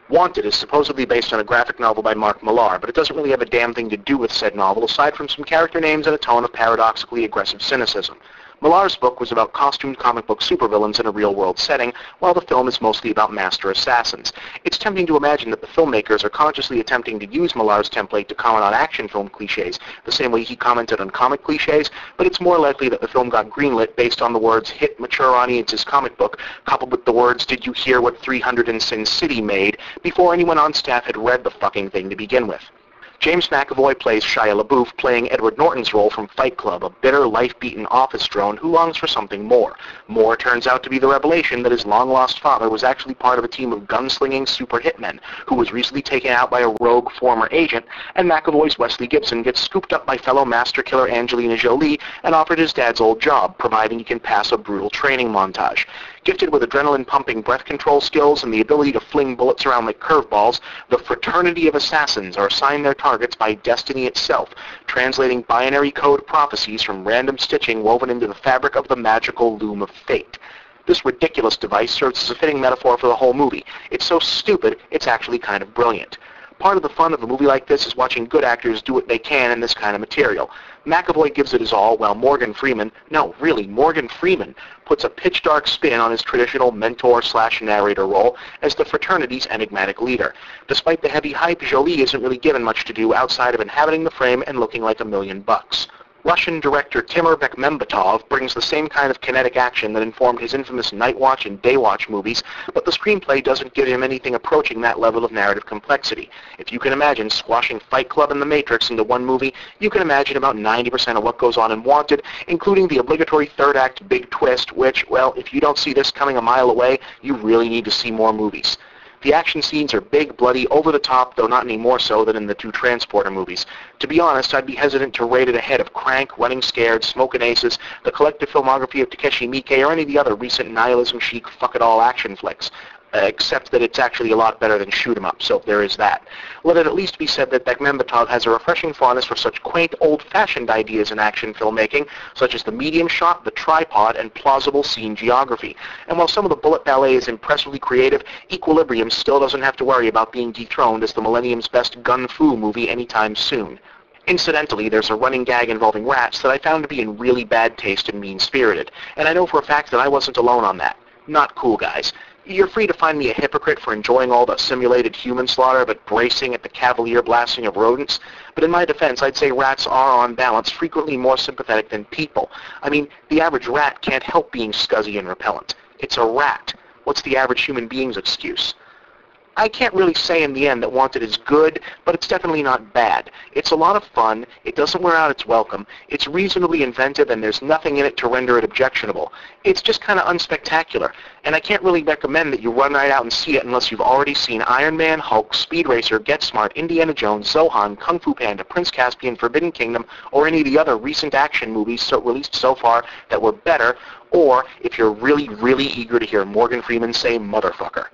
Wanted is supposedly based on a graphic novel by Mark Millar, but it doesn't really have a damn thing to do with said novel, aside from some character names and a tone of paradoxically aggressive cynicism. Millar's book was about costumed comic book supervillains in a real-world setting, while the film is mostly about master assassins. It's tempting to imagine that the filmmakers are consciously attempting to use Millar's template to comment on action film cliches, the same way he commented on comic cliches, but it's more likely that the film got greenlit based on the words "hit mature audiences comic book," coupled with the words "did you hear what 300 in Sin City made," before anyone on staff had read the fucking thing to begin with. James McAvoy plays Shia LaBeouf, playing Edward Norton's role from Fight Club, a bitter, life-beaten office drone who longs for something more. More turns out to be the revelation that his long-lost father was actually part of a team of gunslinging super hitmen who was recently taken out by a rogue former agent, and McAvoy's Wesley Gibson gets scooped up by fellow master killer Angelina Jolie and offered his dad's old job, providing he can pass a brutal training montage. Gifted with adrenaline-pumping breath control skills and the ability to fling bullets around like curveballs, the fraternity of assassins are assigned their targets by destiny itself, translating binary code prophecies from random stitching woven into the fabric of the magical loom of fate. This ridiculous device serves as a fitting metaphor for the whole movie. It's so stupid, it's actually kind of brilliant. Part of the fun of a movie like this is watching good actors do what they can in this kind of material. McAvoy gives it his all, while Morgan Freeman, puts a pitch-dark spin on his traditional mentor-slash-narrator role as the fraternity's enigmatic leader. Despite the heavy hype, Jolie isn't really given much to do outside of inhabiting the frame and looking like $1 million. Russian director Timur Bekmambetov brings the same kind of kinetic action that informed his infamous Night Watch and Day Watch movies, but the screenplay doesn't give him anything approaching that level of narrative complexity. If you can imagine squashing Fight Club and The Matrix into one movie, you can imagine about 90% of what goes on in Wanted, including the obligatory third-act big twist, which, well, if you don't see this coming a mile away, you really need to see more movies. The action scenes are big, bloody, over-the-top, though not any more so than in the two Transporter movies. To be honest, I'd be hesitant to rate it ahead of Crank, Running Scared, Smokin' Aces, the collective filmography of Takeshi Miike, or any of the other recent nihilism-chic, fuck-it-all action flicks. Except that it's actually a lot better than Shoot 'em Up, so there is that. Let it at least be said that Bekmambetov has a refreshing fondness for such quaint, old-fashioned ideas in action filmmaking, such as the medium shot, the tripod, and plausible scene geography. And while some of the bullet ballet is impressively creative, Equilibrium still doesn't have to worry about being dethroned as the millennium's best gun-fu movie anytime soon. Incidentally, there's a running gag involving rats that I found to be in really bad taste and mean-spirited, and I know for a fact that I wasn't alone on that. Not cool, guys. You're free to find me a hypocrite for enjoying all the simulated human slaughter but bracing at the cavalier blasting of rodents, but in my defense, I'd say rats are, on balance, frequently more sympathetic than people. I mean, the average rat can't help being scuzzy and repellent. It's a rat. What's the average human being's excuse? I can't really say in the end that Wanted is good, but it's definitely not bad. It's a lot of fun, it doesn't wear out its welcome, it's reasonably inventive, and there's nothing in it to render it objectionable. It's just kind of unspectacular, and I can't really recommend that you run right out and see it unless you've already seen Iron Man, Hulk, Speed Racer, Get Smart, Indiana Jones, Zohan, Kung Fu Panda, Prince Caspian, Forbidden Kingdom, or any of the other recent action movies released so far that were better, or if you're really, really eager to hear Morgan Freeman say motherfucker.